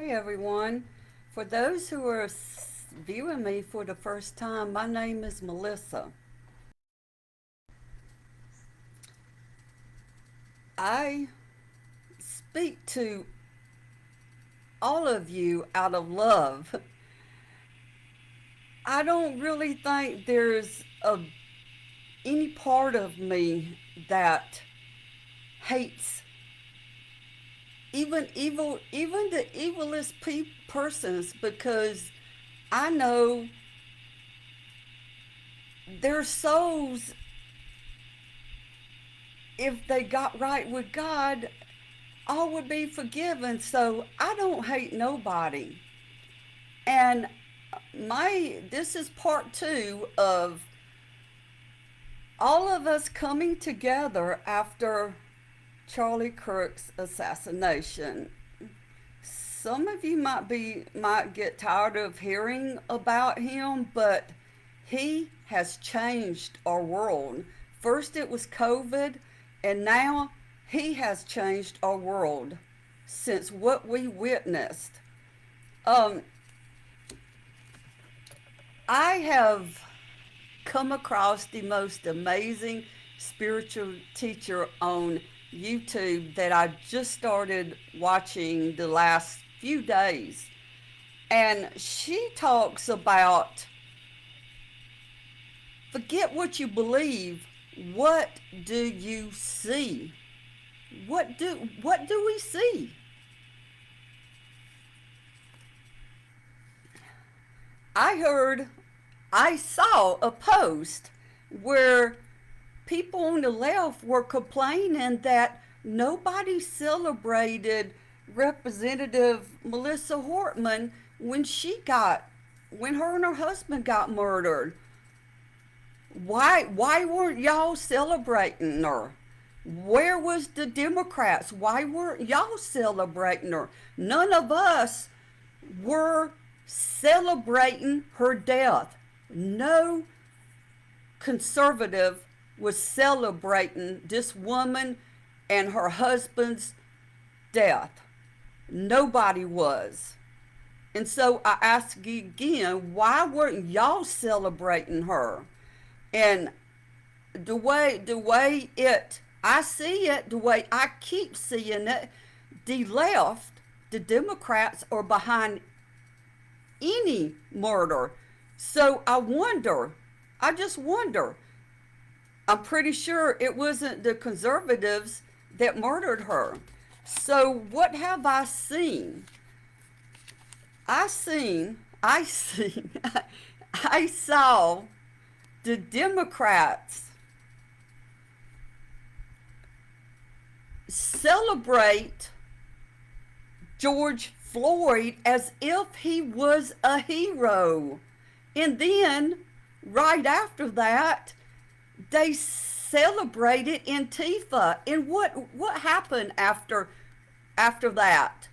Hi everyone. For those who are viewing me for the first time, my name is Melissa. I speak to all of you out of love. I don't really think there's any part of me that hates even the evilest persons, because I know their souls, if they got right with God, all would be forgiven. So I don't hate nobody. And this is part two of all of us coming together after Charlie Kirk's assassination. Some of you might get tired of hearing about him, but he has changed our world. First it was COVID, and now he has changed our world since what we witnessed. Um, I have come across the most amazing spiritual teacher on YouTube that I just started watching the last few days. And she talks about forget what you believe, what do you see? What do we see? I heard I saw a post where people on the left were complaining that nobody celebrated Representative Melissa Hortman when her and her husband got murdered. Why weren't y'all celebrating her? Where was the Democrats? Why weren't y'all celebrating her? None of us were celebrating her death. No conservative was celebrating this woman and her husband's death. Nobody was. And so I ask again, why weren't y'all celebrating her? And I see it, the way I keep seeing it, the left, the Democrats are behind any murder. So I just wonder, I'm pretty sure it wasn't the conservatives that murdered her. So what have I seen? I seen, I seen, I saw the Democrats celebrate George Floyd as if he was a hero. And then, right after that, they celebrated Antifa. And what happened after that?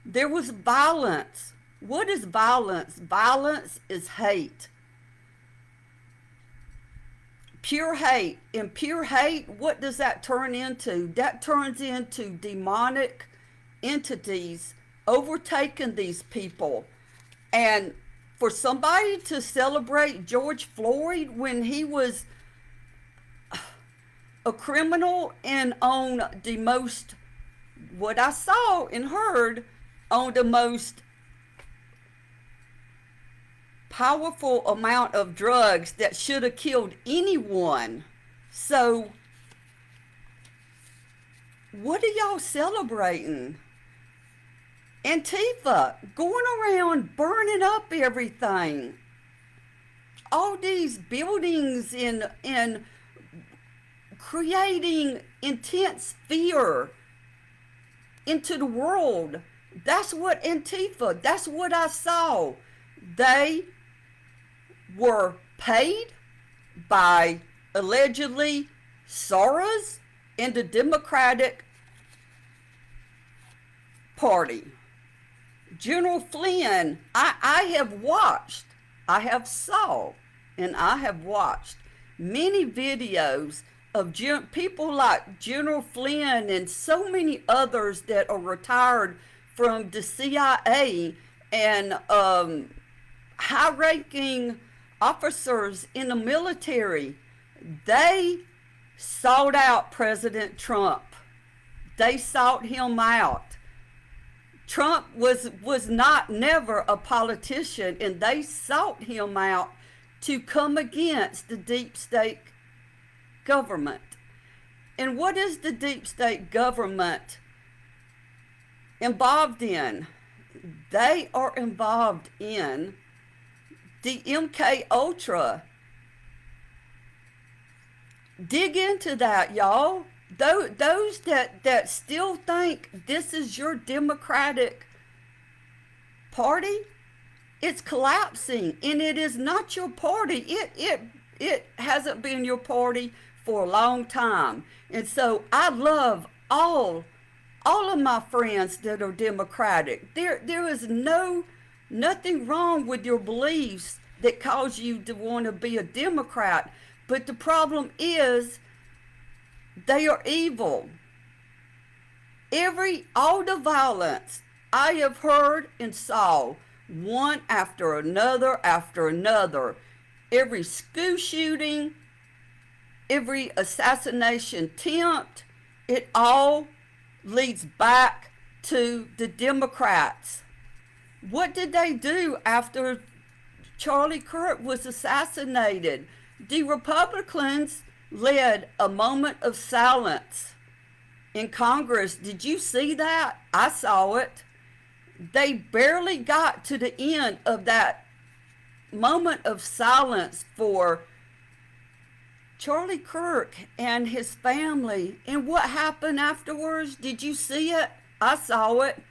There was violence. What is violence? Violence is hate. Pure hate. And pure hate, what does that turn into? That turns into demonic entities overtaking these people. And for somebody to celebrate George Floyd when he was a criminal and on the most, what I saw and heard, on the most powerful amount of drugs that should have killed anyone. So, what are y'all celebrating? Antifa going around burning up everything. All these buildings and creating intense fear into the world. That's what Antifa, that's what I saw. They were paid by allegedly Soros and the Democratic Party. General Flynn, I have watched, I have saw, and I have watched many videos of people like General Flynn and so many others that are retired from the CIA and high-ranking officers in the military, they sought out President Trump. They sought him out. Trump was not never a politician, and they sought him out to come against the deep state government. And what is the deep state government involved in? They are involved in the MK Ultra. Dig into that, y'all. Those that still think this is your Democratic Party, it's collapsing, and it is not your party. It hasn't been your party for a long time. And so I love all of my friends that are Democratic. There is nothing wrong with your beliefs that cause you to want to be a Democrat. But the problem is they are evil. All the violence I have heard and saw, one after another, every school shooting, every assassination attempt, it all leads back to the Democrats. What did they do after Charlie Kirk was assassinated? The Republicans led a moment of silence in Congress. Did you see that? I saw it. They barely got to the end of that moment of silence for Charlie Kirk and his family. And what happened afterwards? Did you see it? I saw it.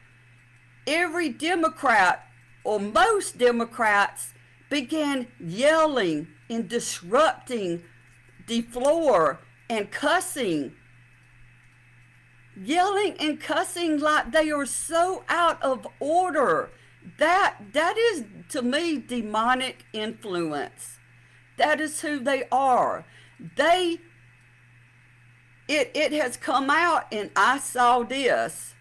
Every Democrat, or most Democrats, began yelling and disrupting the floor and cussing. Yelling and cussing like they are so out of order. That is, to me, demonic influence. That is who they are. It has come out, and I saw this.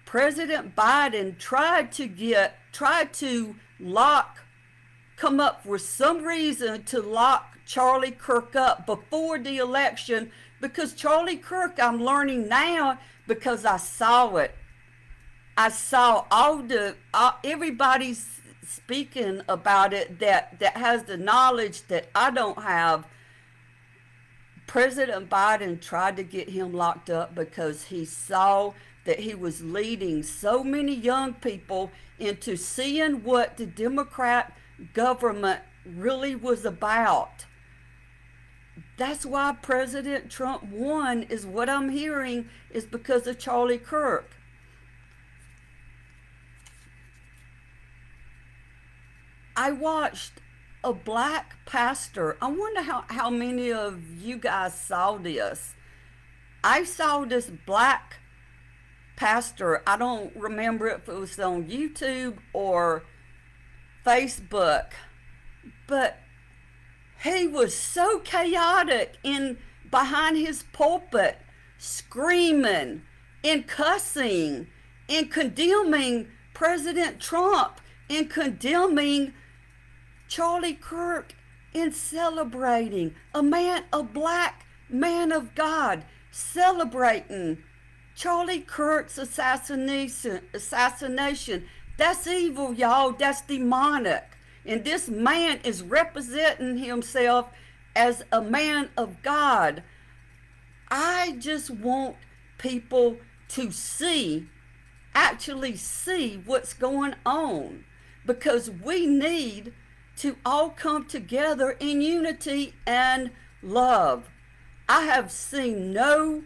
President Biden tried to come up with some reason to lock Charlie Kirk up before the election, because Charlie Kirk, I'm learning now because I saw it. I saw everybody's speaking about it that has the knowledge that I don't have. President Biden tried to get him locked up because he saw that he was leading so many young people into seeing what the Democrat government really was about. That's why President Trump won, is what I'm hearing, is because of Charlie Kirk. I watched a black pastor. I wonder how many of you guys saw this. I saw this black pastor. I don't remember if it was on YouTube or Facebook, but he was so chaotic behind his pulpit, screaming and cussing and condemning President Trump and condemning Charlie Kirk and celebrating a black man of God, celebrating Charlie Kirks assassination. That's evil, y'all. That's demonic. And this man is representing himself as a man of God. I just want people to actually see what's going on, because we need to all come together in unity and love. I have seen none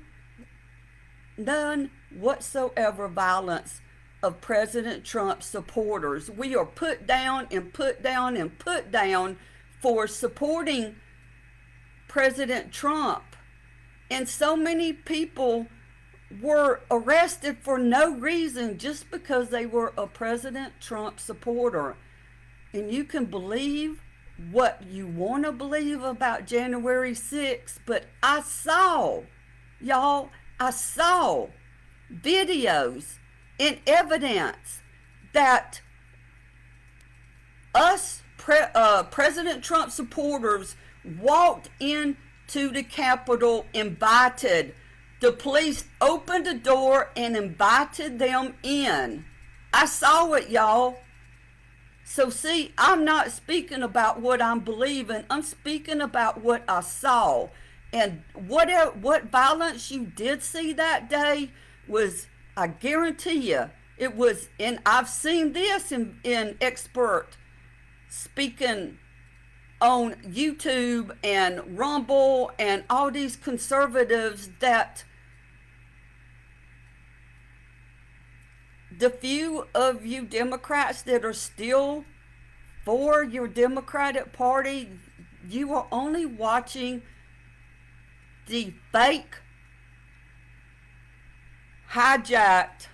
whatsoever violence of President Trump's supporters. We are put down and put down and put down for supporting President Trump. And so many people were arrested for no reason, just because they were a President Trump supporter. And you can believe what you want to believe about January 6th, but I saw videos in evidence that President Trump supporters walked into the Capitol invited. The police opened the door and invited them in. I saw it, y'all. So see, I'm not speaking about what I'm believing. I'm speaking about what I saw. And what violence you did see that day was, I guarantee you, it was, and I've seen this in expert speaking on YouTube and Rumble and all these conservatives, that the few of you Democrats that are still for your Democratic Party, you are only watching the fake, hijacked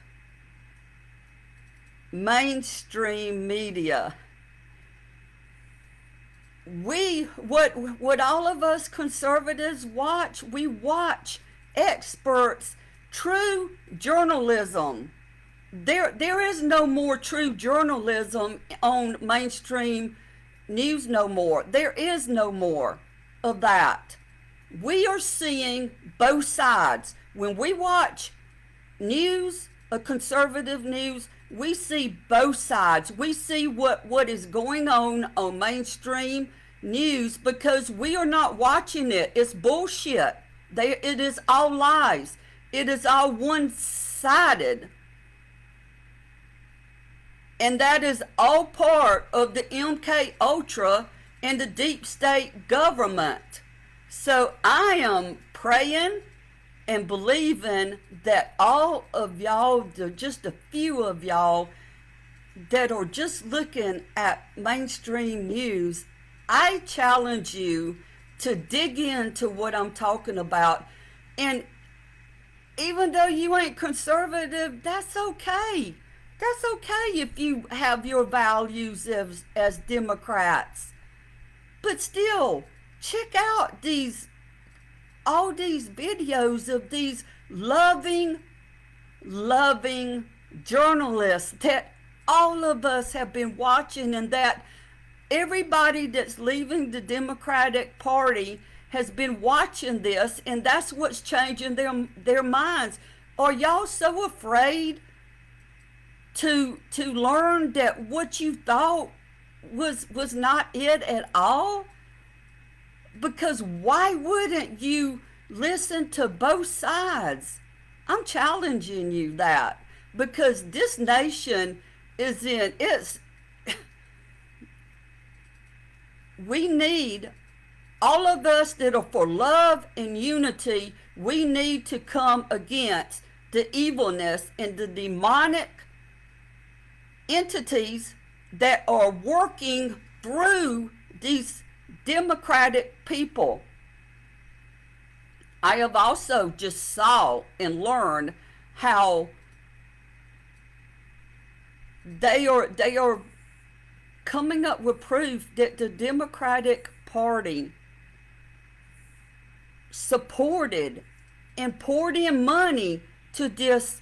mainstream media. What all of us conservatives watch, we watch experts, true journalism. There is no more true journalism on mainstream news no more. There is no more of that. We are seeing both sides. When we watch news, a conservative news, we see both sides. We see what is going on mainstream news, because we are not watching it. It's bullshit. It is all lies. It is all one-sided. And that is all part of the MK Ultra and the deep state government. So I am praying and believing that all of y'all, just a few of y'all that are just looking at mainstream news, I challenge you to dig into what I'm talking about. And even though you ain't conservative, that's okay. That's okay if you have your values as Democrats. But still, check out all these videos of these loving journalists that all of us have been watching, and that everybody that's leaving the Democratic Party has been watching this, and that's what's changing their minds. Are y'all so afraid to learn that what you thought was not it at all? Because why wouldn't you listen to both sides? I'm challenging you that, because this nation is we need, all of us that are for love and unity, we need to come against the evilness and the demonic entities that are working through these Democratic people. I have also just saw and learned how they are coming up with proof that the Democratic Party supported and poured in money to this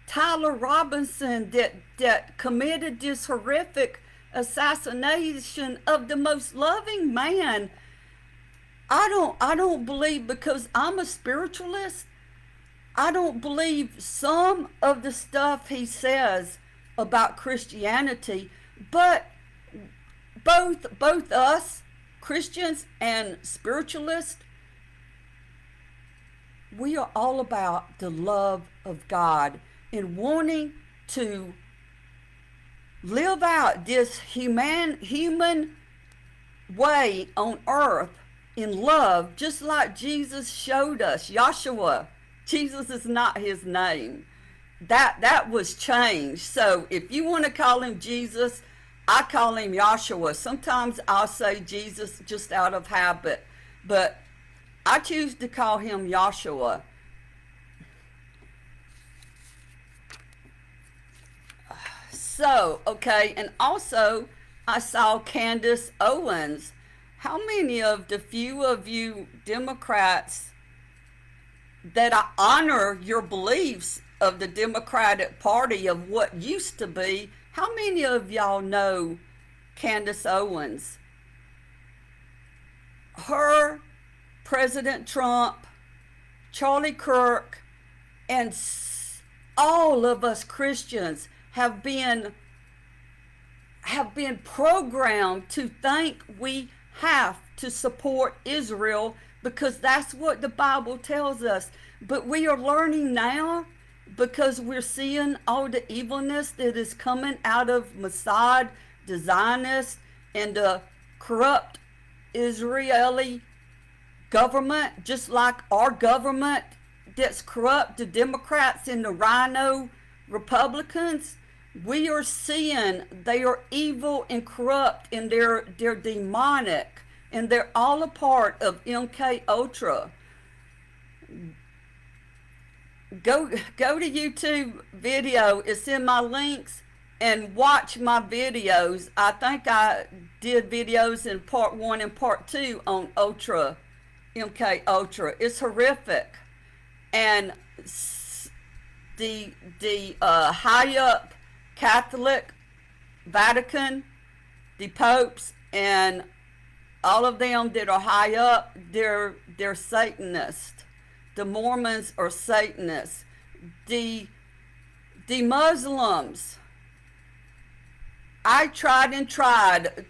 Tyler Robinson that committed this horrific assassination of the most loving man. I don't believe, because I'm a spiritualist, I don't believe some of the stuff he says about Christianity, but both us Christians and spiritualists, we are all about the love of God and wanting to live out this human way on earth in love, just like Jesus showed us. Joshua, Jesus is not his name. That was changed. So if you want to call him Jesus, I call him Joshua. Sometimes I'll say Jesus just out of habit, but I choose to call him Joshua. So, okay, and also I saw Candace Owens. How many of the few of you Democrats that I honor your beliefs of the Democratic Party of what used to be. How many of y'all know Candace Owens? Her, President Trump, Charlie Kirk, and all of us Christians have been programmed to think we have to support Israel because that's what the Bible tells us. But we are learning now, because we're seeing all the evilness that is coming out of Mossad, the Zionists, and the corrupt Israeli government, just like our government that's corrupt, the Democrats and the Rhino Republicans. We are seeing they are evil and corrupt, and they're demonic, and they're all a part of MK Ultra. Go to YouTube video. It's in my links, and watch my videos. I think I did videos in part 1 and part 2 on Ultra, MK Ultra. It's horrific, and the high up Catholic, Vatican, the popes, and all of them that are high up, they're Satanists. The Mormons are Satanists. The Muslims, I tried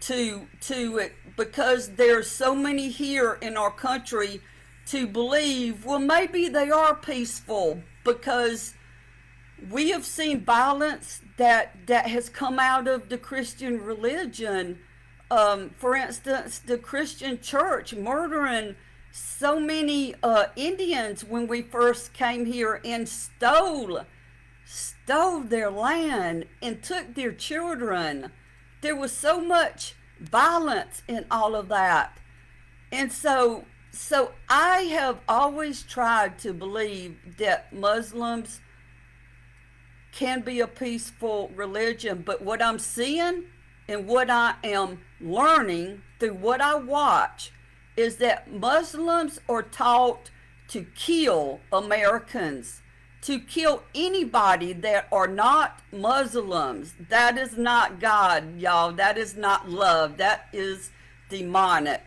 to because there's so many here in our country to believe, well, maybe they are peaceful, because we have seen violence that has come out of the Christian religion. For instance, the Christian church murdering so many Indians when we first came here, and stole their land and took their children. There was so much violence in all of that. And so I have always tried to believe that Muslims can be a peaceful religion, but what I'm seeing and what I am learning through what I watch is that Muslims are taught to kill Americans, to kill anybody that are not Muslims. That is not God, y'all. That is not love. That is demonic.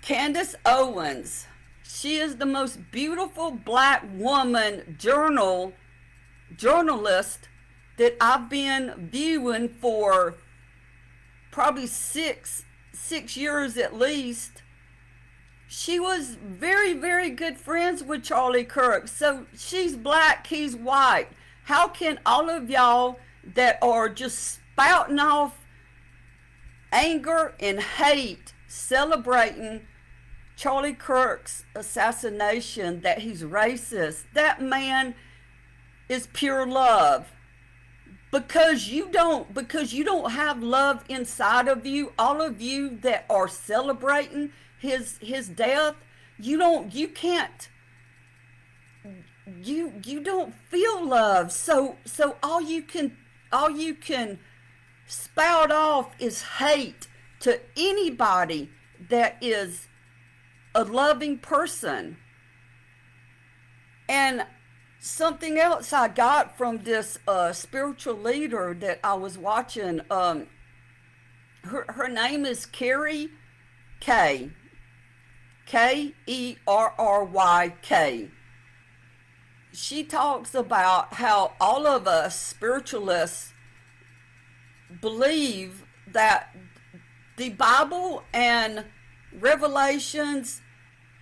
Candace Owens, she is the most beautiful black woman journalist that I've been viewing for probably six years at least. She was very, very good friends with Charlie Kirk. So she's black, he's white. How can all of y'all that are just spouting off anger and hate, celebrating Charlie Kirks assassination, that he's racist? That man is pure love. Because you don't have love inside of you, all of you that are celebrating his death, you don't feel love. So all you can spout off is hate to anybody that is a loving person. And something else I got from this spiritual leader that I was watching, her name is Kerry K. Kerryk. She talks about how all of us spiritualists believe that the Bible and Revelations,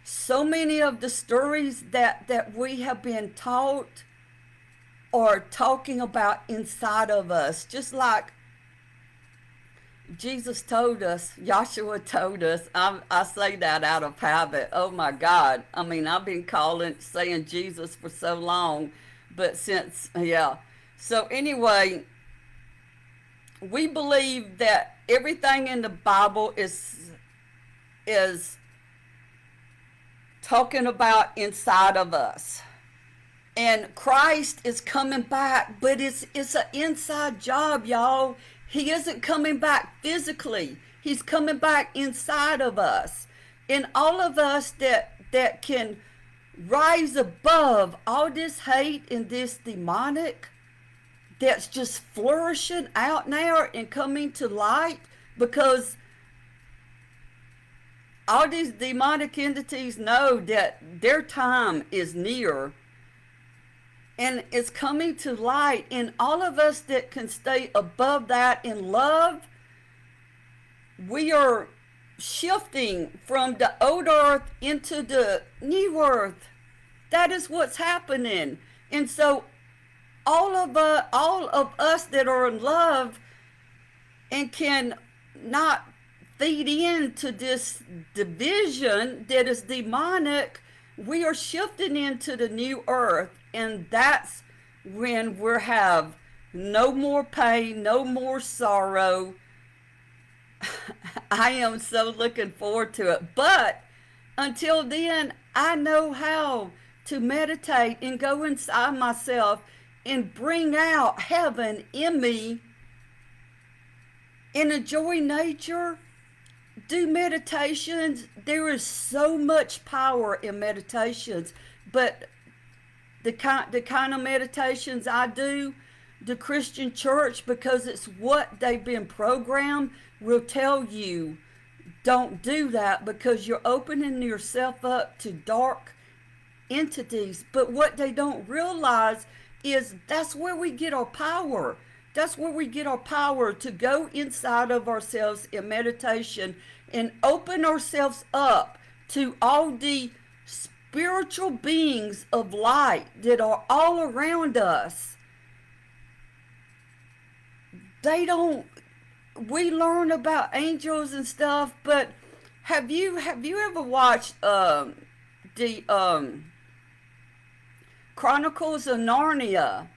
so many of the stories that we have been taught are talking about inside of us. Just like Jesus told us, Joshua told us. I say that out of habit. Oh my God. I mean, I've been saying Jesus for so long, but yeah. So anyway, we believe that everything in the Bible is talking about inside of us. And Christ is coming back, but it's an inside job, y'all. He isn't coming back physically. He's coming back inside of us. And all of us that can rise above all this hate and this demonic that's just flourishing out now and coming to light, because all these demonic entities know that their time is near and it's coming to light. And all of us that can stay above that in love, we are shifting from the old earth into the new earth. That is what's happening. And so all of us that are in love and can not feed into this division that is demonic, we are shifting into the new earth. And that's when we have no more pain, no more sorrow. I am so looking forward to it. But until then, I know how to meditate and go inside myself and bring out heaven in me and enjoy nature. Do meditations. There is so much power in meditations, but the kind of meditations I do, the Christian church, because it's what they've been programmed, will tell you don't do that because you're opening yourself up to dark entities. But what they don't realize is that's where we get our power. That's where we get our power to go inside of ourselves in meditation and open ourselves up to all the spiritual beings of light that are all around us. We learn about angels and stuff, but have you ever watched the Chronicles of Narnia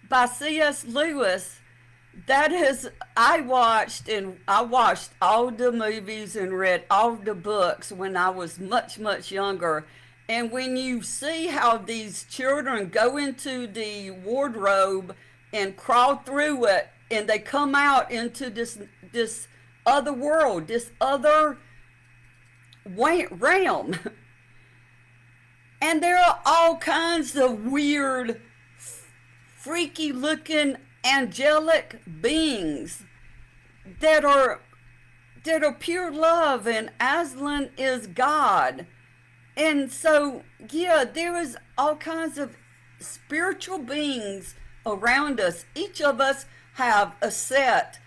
by C.S. Lewis? That is, I watched all the movies and read all the books when I was much, much younger. And when you see how these children go into the wardrobe and crawl through it, and they come out into this other world, this other realm. And there are all kinds of weird, freaky looking angelic beings that are pure love, and Aslan is God. And so, yeah, there is all kinds of spiritual beings around us. Each of us have a set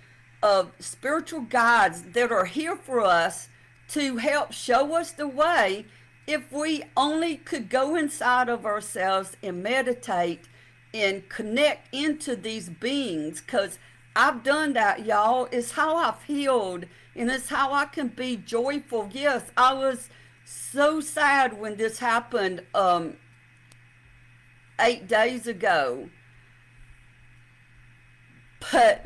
of spiritual guides that are here for us to help show us the way, if we only could go inside of ourselves and meditate and connect into these beings. Because I've done that, y'all. It's how I've healed, and it's how I can be joyful. Yes, I was so sad when this happened 8 days ago. But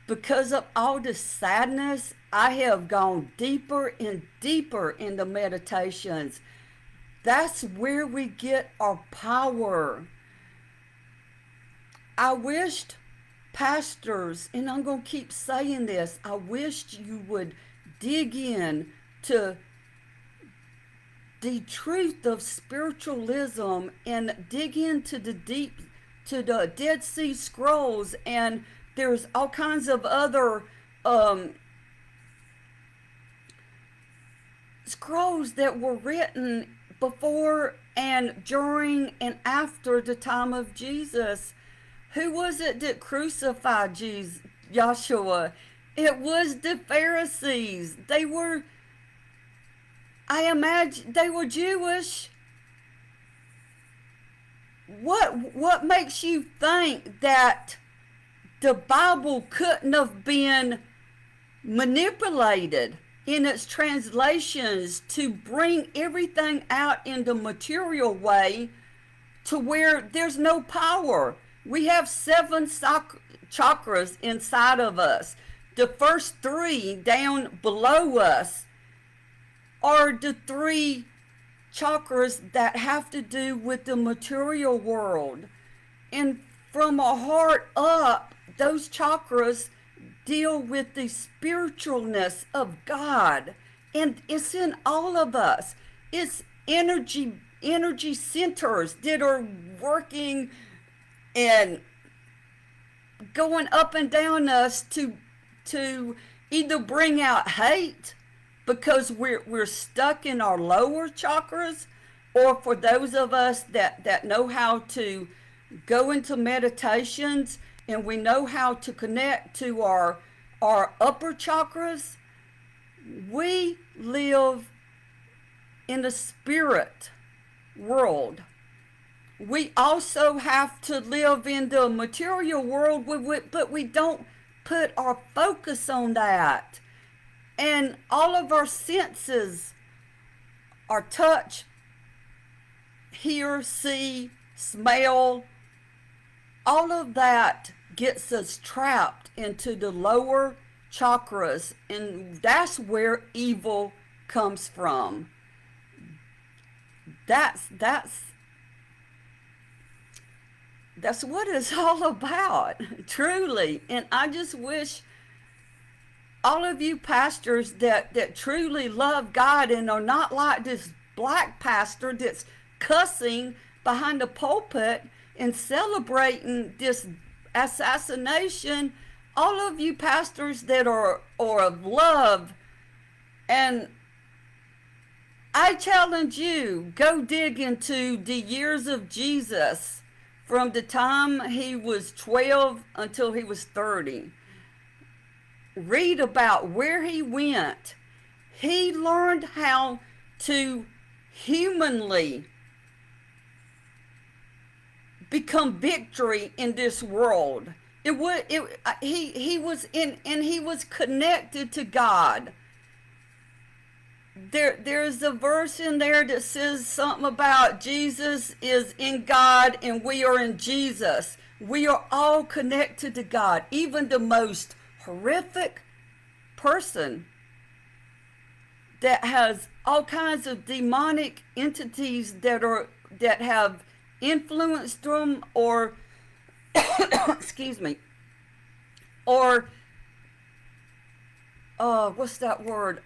because of all the sadness, I have gone deeper and deeper into meditations. That's where we get our power. I wished pastors, and I'm going to keep saying this, I wished you would dig in to the truth of spiritualism and dig into the Dead Sea Scrolls, and there's all kinds of other scrolls that were written before and during and after the time of Jesus. Who was it that crucified Joshua? It was the Pharisees. I imagine they were Jewish. What makes you think that the Bible couldn't have been manipulated in its translations to bring everything out in the material way to where there's no power? We have 7 chakras inside of us. The first 3 down below us are the 3 chakras that have to do with the material world. And from our heart up, those chakras deal with the spiritualness of God. And it's in all of us. It's energy centers that are working and going up and down us to either bring out hate because we're stuck in our lower chakras, or for those of us that know how to go into meditations and we know how to connect to our upper chakras. We live in the spirit world. We also have to live in the material world, but we don't put our focus on that. And all of our senses, our touch, hear, see, smell, all of that gets us trapped into the lower chakras, and that's where evil comes from. That's what it's all about, truly. And I just wish all of you pastors that truly love God and are not like this black pastor that's cussing behind the pulpit and celebrating this assassination, all of you pastors that are of love, and I challenge you, go dig into the years of Jesus from the time he was 12 until he was 30. Read about where he went. He learned how to humanly become victory in this world. He was in, and he was connected to God. There's a verse in there that says something about Jesus is in God and we are in Jesus. We are all connected to God. Even the most horrific person that has all kinds of demonic entities that have influenced them, or excuse me, or what's that word?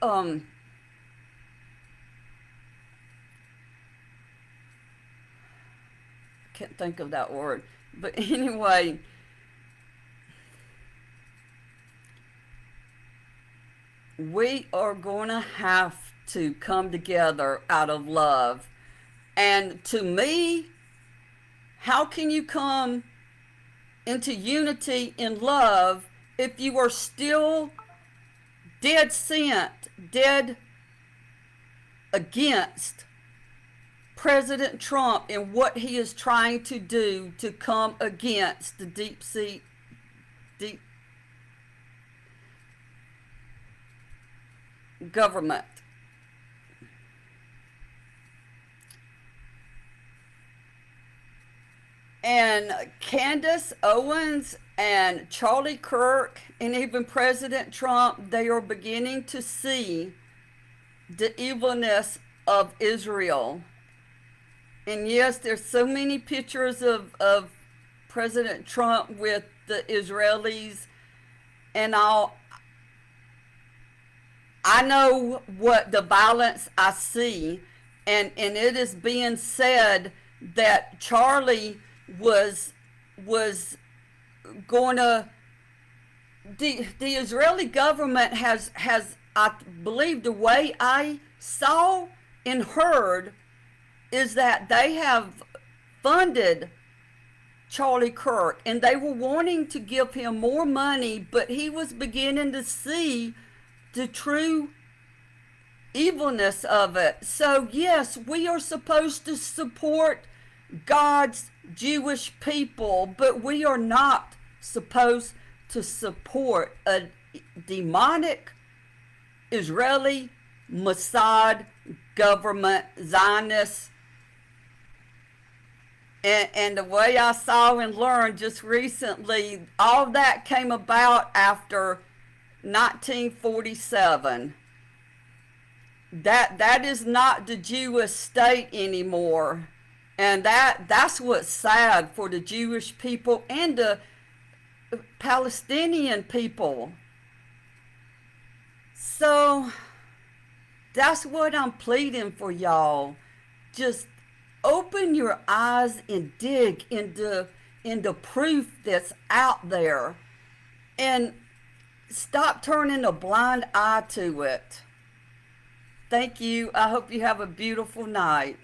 Can't think of that word. But anyway, we are going to have to come together out of love. And to me, how can you come into unity in love if you are still dead against President Trump and what he is trying to do to come against the deep government? And Candace Owens and Charlie Kirk and even President Trump, they are beginning to see the evilness of Israel. And yes, there's so many pictures of President Trump with the Israelis and all. I know what the violence I see, and it is being said that Charlie was going to, the Israeli government has I believe the way I saw and heard is that they have funded Charlie Kirk and they were wanting to give him more money, but he was beginning to see the true evilness of it. So yes, we are supposed to support God's Jewish people, but we are not supposed to support a demonic Israeli Mossad government, Zionist. And the way I saw and learned just recently, all that came about after 1947. That is not the Jewish state anymore. And that's what's sad for the Jewish people and the Palestinian people. So that's what I'm pleading for y'all. just open your eyes and dig into proof that's out there, and stop turning a blind eye to it. Thank you. I hope you have a beautiful night.